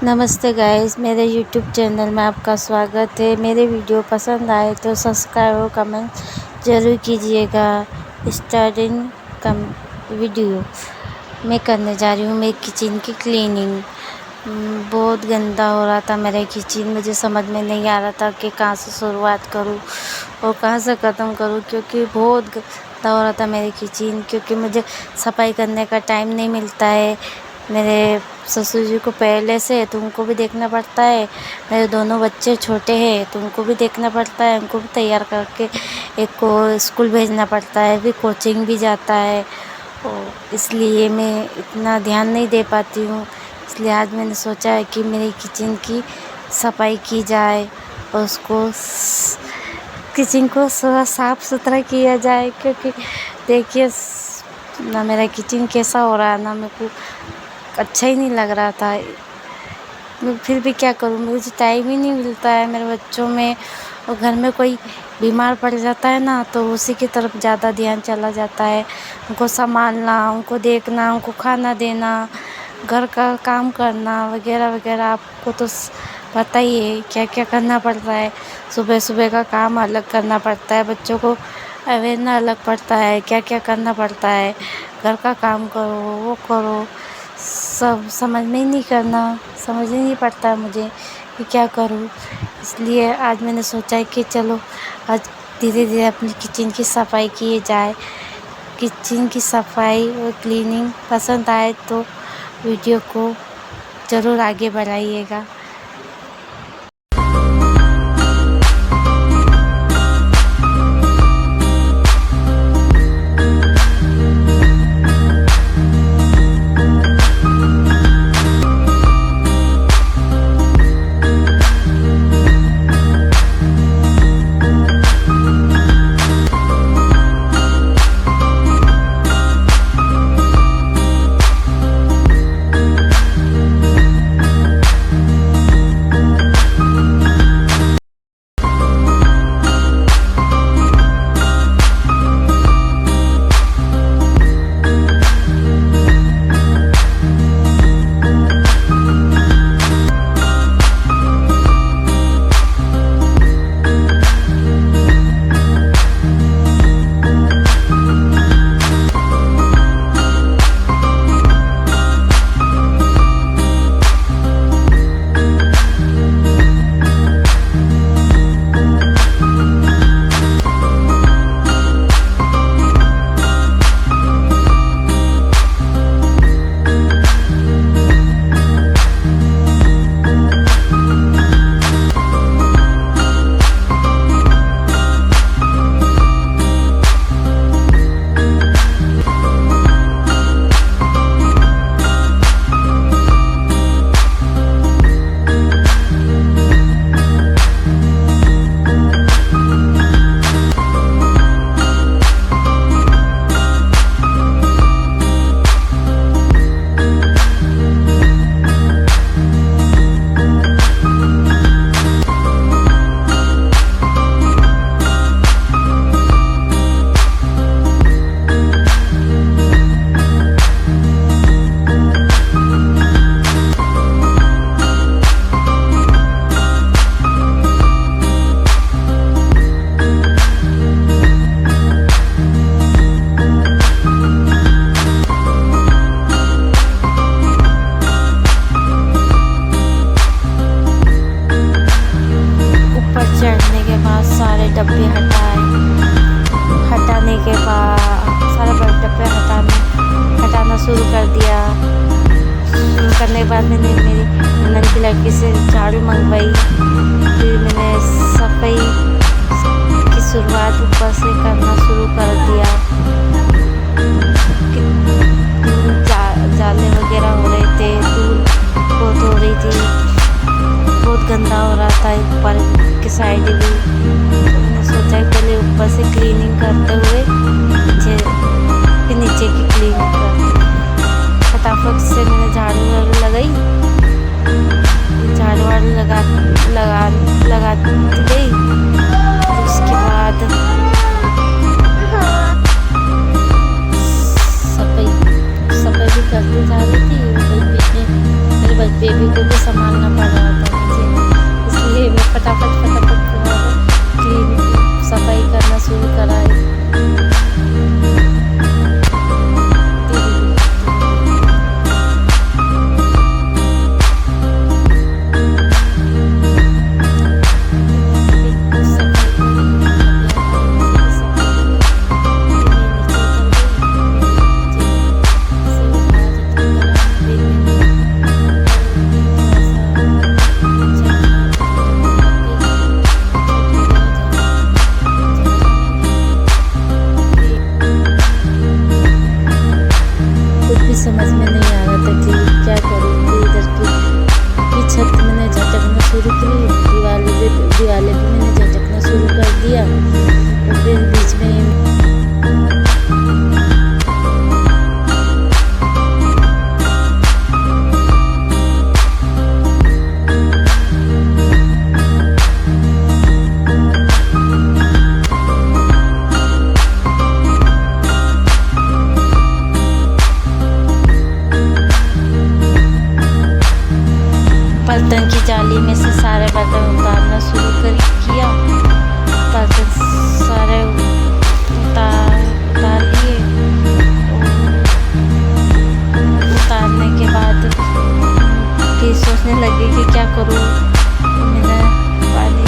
नमस्ते गाइस, मेरे YouTube channel में आपका स्वागत है। मेरे वीडियो पसंद आए तो सब्सक्राइब और कमेंट ज़रूर कीजिएगा। स्टार्टिंग कम वीडियो मैं करने जा रही हूँ मेरे किचन की क्लीनिंग। बहुत गंदा हो रहा था मेरा किचन, मुझे समझ में नहीं आ रहा था कि कहाँ से शुरुआत करूँ और कहाँ से ख़त्म करूँ, क्योंकि बहुत गंदा हो रहा था मेरे किचन। क्योंकि मुझे सफाई करने का टाइम नहीं मिलता है। मेरे ससुर जी को पहले से तो उनको भी देखना पड़ता है, मेरे दोनों बच्चे छोटे हैं तो उनको भी देखना पड़ता है, उनको भी तैयार करके एक को स्कूल भेजना पड़ता है, भी कोचिंग भी जाता है, और इसलिए मैं इतना ध्यान नहीं दे पाती हूँ। इसलिए आज मैंने सोचा है कि मेरी किचन की सफाई की जाए और उसको किचन को साफ़ सुथरा किया जाए। क्योंकि देखिए ना मेरा किचन कैसा हो रहा है ना, मेरे को अच्छा ही नहीं लग रहा था। मैं फिर भी क्या करूँ, मुझे टाइम ही नहीं मिलता है मेरे बच्चों में, और घर में कोई बीमार पड़ जाता है ना तो उसी की तरफ ज़्यादा ध्यान चला जाता है। उनको संभालना, उनको देखना, उनको खाना देना, घर का काम करना वगैरह वगैरह। आपको तो पता ही है क्या क्या करना पड़ता है। सुबह सुबह का काम अलग करना पड़ता है, बच्चों को अवेयरना अलग पड़ता है, क्या क्या करना पड़ता है। घर का काम करो, वो करो, सब समझ में ही नहीं समझ ही नहीं पड़ता मुझे कि क्या करूँ। इसलिए आज मैंने सोचा है कि चलो आज धीरे धीरे अपनी किचन की सफाई की जाए। किचन की सफाई और क्लीनिंग पसंद आए तो वीडियो को ज़रूर आगे बढ़ाइएगा। चढ़ने के बाद सारे डब्बे हटाने के बाद सारे डब्बे हटाना शुरू कर दिया। शुरू करने के बाद मैंने मेरी नन्ही की लड़की से झाड़ू मंगवाई। फिर मैंने सफाई की शुरुआत ऊपर से करना शुरू कर दिया। जाले वगैरह हो रहे थे, धूल बहुत हो रही थी, बहुत गंदा हो रहा था ऊपर की साइड भी। तो मैंने सोचा पहले ऊपर से क्लीनिंग करते हुए फिर नीचे की क्लीनिंग करते। फटाफट से मैंने झाड़ू वाड़ू लगाई, झाड़ू वाड़ू लगाती गई। उसके बाद सफाई भी करती जा रही थी। मेरे बेबी को भी संभालना पड़ रहा था मुझे, इसलिए मैं फटाफट क्लीन सफाई करना शुरू कराई। समझ में नहीं आ रहा था कि क्या करूँ। इधर की छत मैंने झटकना शुरू की, दीवारें भी मैंने झटकना शुरू कर दिया। और फिर बीच में बर्तन की जाली में से सारे बर्तन उतारना शुरू किया। बर्तन सारे उतार लिए। उतारने के बाद फिर सोचने लगी कि क्या करूँ। मैंने पानी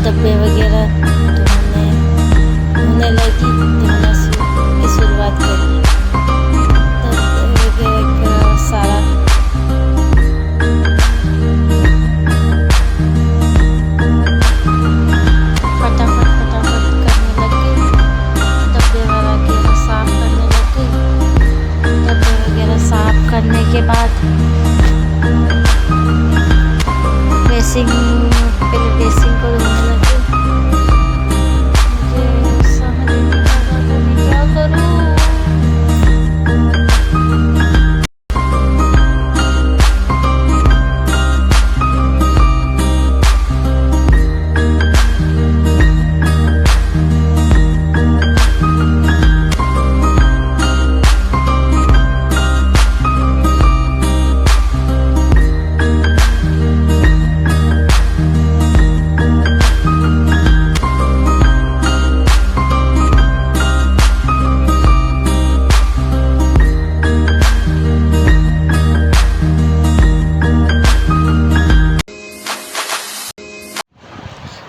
डब्बे वगैरह धोने लगी, धोना की शुरुआत करी। डब्बे वगैरह का सारा फटाफट करने लग गई। डब्बे वगैरह साफ करने लग गई। डब्बे वगैरह साफ करने के बाद पहले बेसिंग को धोने लगी। मुझे समझ नहीं आ रहा था मैं क्या करूँ।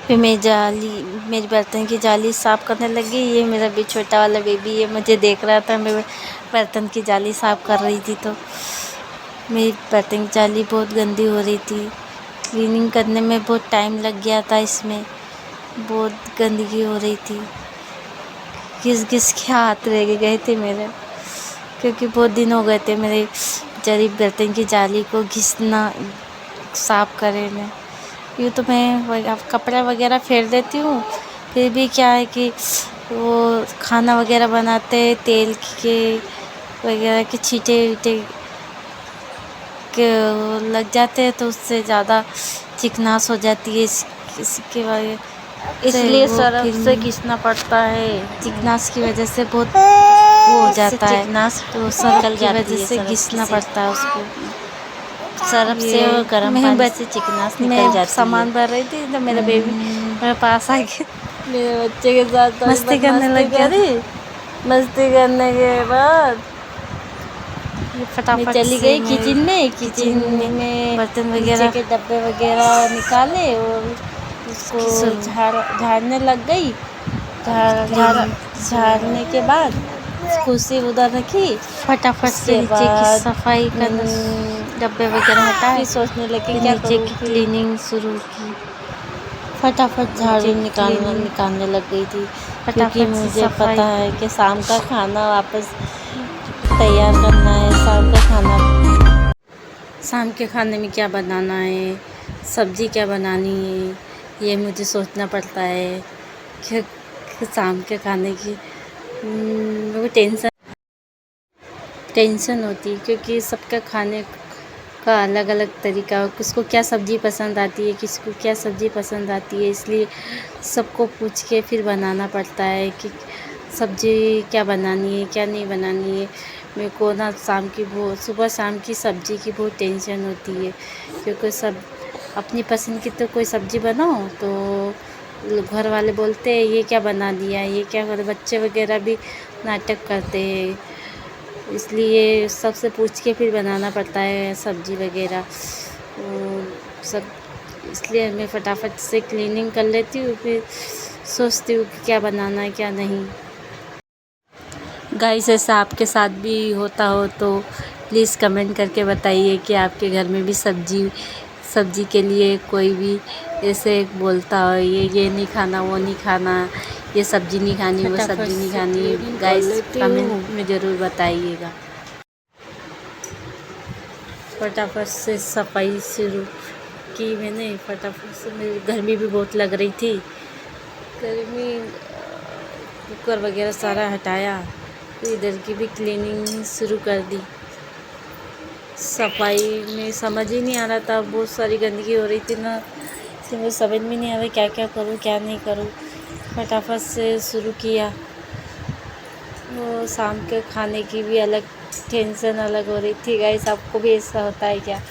फिर मेरी बर्तन की जाली साफ़ करने लगी। ये मेरा भी छोटा वाला बेबी ये मुझे देख रहा था, मैं बर्तन की जाली साफ़ कर रही थी। तो मेरी बर्तन की जाली बहुत गंदी हो रही थी। क्लीनिंग करने में बहुत टाइम लग गया था। इसमें बहुत गंदगी हो रही थी। घिस के हाथ रह गए थे मेरे, क्योंकि बहुत दिन हो गए थे मेरे बर्तन की जाली को घिसना साफ़ करे में। यूँ तो मैं कपड़ा वगैरह फेर देती हूँ, फिर भी क्या है कि वो खाना वगैरह बनाते तेल के वगैरह के छींटे वीटे के लग जाते हैं, तो उससे ज़्यादा चिकनास हो जाती है। इसके वजह इसलिए सरफ से घिसना पड़ता है। चिकनास की वजह से बहुत वो हो जाता है, तो सरफ की वजह से घिसना पड़ता है उसको। सरफ से और गर्म पानी से चिकनास निकल जाती है। सामान भर रही थी तो मेरा बेबी मेरे पास आ गया, मेरे बच्चे के साथ मस्ती करने लग गया। मस्ती करने के बाद फटाफट चली गई किचन में बर्तन वगैरह के डब्बे वगैरह निकाले और उसको झाड़ने लग गई। झाड़ने के बाद कुर्सी उधर रखी, फटाफट से नीचे की सफाई करना, डब्बे वगैरह हटाए, सोचने लगी क्या नीचे की क्लीनिंग शुरू की। फटाफट झाड़ू निकालने लग गई थी, क्योंकि मुझे पता है कि शाम का खाना वापस तैयार करना है। शाम के खाने में क्या बनाना है, सब्ज़ी क्या बनानी है, ये मुझे सोचना पड़ता है। कि शाम के खाने की मेरे को टेंशन होती है, क्योंकि सबका का अलग अलग तरीका, किसको क्या सब्ज़ी पसंद आती है, किसको क्या सब्ज़ी पसंद आती है, इसलिए सबको पूछ के फिर बनाना पड़ता है कि सब्ज़ी क्या बनानी है, क्या नहीं बनानी है। मेरे को ना सुबह शाम की सब्ज़ी की बहुत टेंशन होती है, क्योंकि सब अपनी पसंद की तो कोई सब्ज़ी बनाओ तो घर वाले बोलते हैं ये क्या बना दिया, ये क्या कर, बच्चे वगैरह भी नाटक करते हैं, इसलिए सबसे पूछ के फिर बनाना पड़ता है सब्ज़ी वगैरह। सब इसलिए मैं फटाफट से क्लीनिंग कर लेती हूँ, फिर सोचती हूँ कि क्या बनाना है क्या नहीं। गाइस, ऐसा आपके साथ भी होता हो तो प्लीज़ कमेंट करके बताइए कि आपके घर में भी सब्ज़ी के लिए कोई भी ऐसे बोलता हो ये नहीं खाना, वो नहीं खाना, ये सब्ज़ी नहीं खानी, वो सब्ज़ी नहीं खानी। गाइस, कमेंट में ज़रूर बताइएगा। फटाफट से सफाई शुरू की मैंने, फटाफट से। मेरी गर्मी भी बहुत लग रही थी, कुकर वगैरह सारा हटाया, तो इधर की भी क्लीनिंग शुरू कर दी। सफाई में समझ ही नहीं आ रहा था, बहुत सारी गंदगी हो रही थी ना, इसलिए मुझे समझ में नहीं आ रहा क्या क्या करूँ क्या नहीं करूँ। फटाफट से शुरू किया। वो शाम के खाने की भी अलग टेंशन अलग हो रही थी। गाइस, आपको भी ऐसा होता है क्या?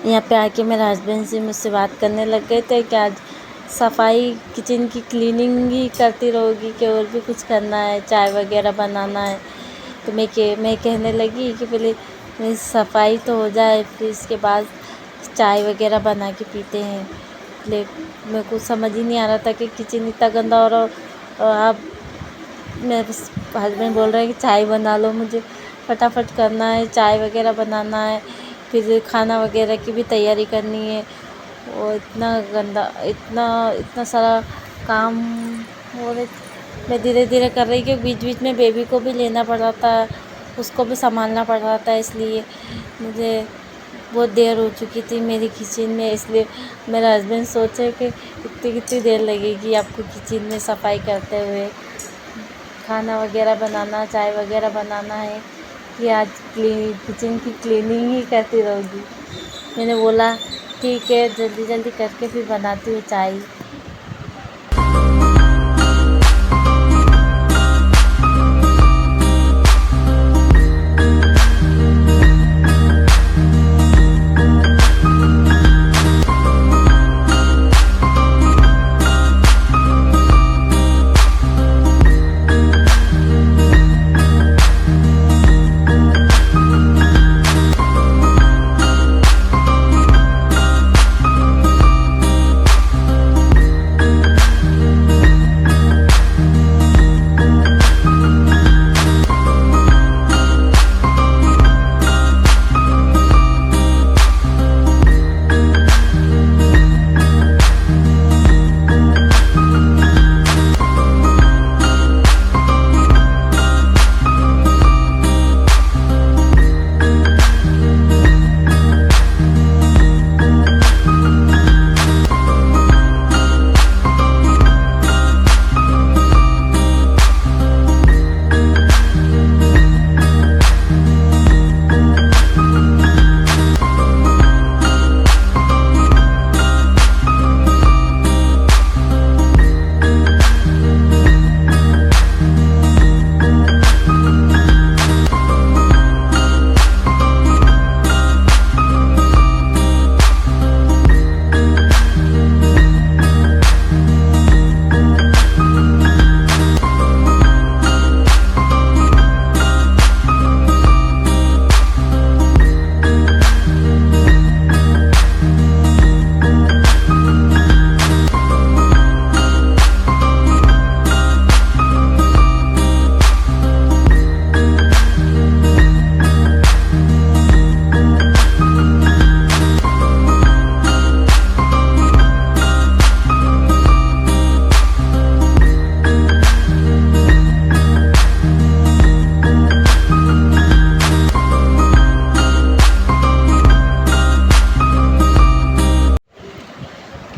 यहाँ पे आके मेरे हस्बैंड से मुझसे बात करने लग गए थे कि आज सफाई किचन की क्लीनिंग ही करती रहोगी कि और भी कुछ करना है, चाय वगैरह बनाना है। तो मैं कहने लगी कि पहले मेरी सफाई तो हो जाए, फिर इसके बाद चाय वगैरह बना के पीते हैं। मेरे को समझ ही नहीं आ रहा था कि किचन इतना गंदा हो रहा और आप मेरे हस्बैंड बोल रहे हैं कि चाय बना लो, मुझे फटाफट करना है, चाय वगैरह बनाना है, फिर खाना वगैरह की भी तैयारी करनी है। और इतना गंदा, इतना सारा काम हो रहा। मैं धीरे धीरे कर रही, कि बीच बीच में बेबी को भी लेना पड़ रहा था, उसको भी संभालना पड़ रहा था, इसलिए मुझे बहुत देर हो चुकी थी मेरी किचन में। इसलिए मेरा हस्बैंड सोचे कि कितनी देर लगेगी आपको किचन में सफाई करते हुए, खाना वगैरह बनाना, चाय वगैरह बनाना है, कि आज किचन की क्लीनिंग ही करती रहोगी। मैंने बोला ठीक है, जल्दी जल्दी करके फिर बनाती हूँ चाय।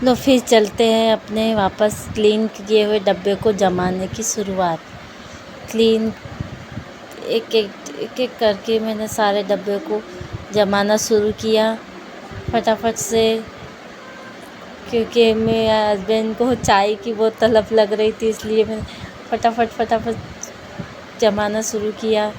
लो फिर चलते हैं अपने वापस क्लीन किए हुए डब्बे को जमाने की शुरुआत। क्लीन एक एक करके मैंने सारे डब्बे को जमाना शुरू किया फटाफट से, क्योंकि मेरे हस्बैंड को चाय की बहुत तलब लग रही थी, इसलिए मैंने फटाफट जमाना शुरू किया।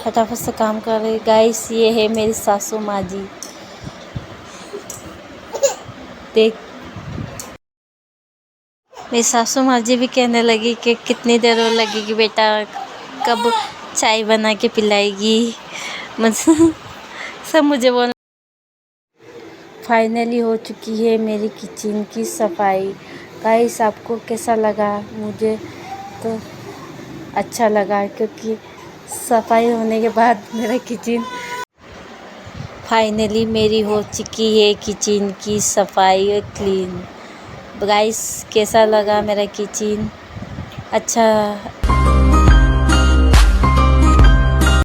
फटाफट से काम कर रही। गाइस ये है मेरी सासू माँ जी, देख मेरी सासू माँ जी भी कहने लगी कि कितनी देर और लगेगी बेटा, कब चाय बना के पिलाएगी। सब मुझे बोल। फाइनली हो चुकी है मेरी किचन की सफाई। गाइस आपको कैसा लगा? मुझे तो अच्छा लगा, क्योंकि सफाई होने के बाद मेरा किचन फाइनली मेरी हो चुकी है किचन की सफाई और क्लीन। गाइस कैसा लगा मेरा किचन? अच्छा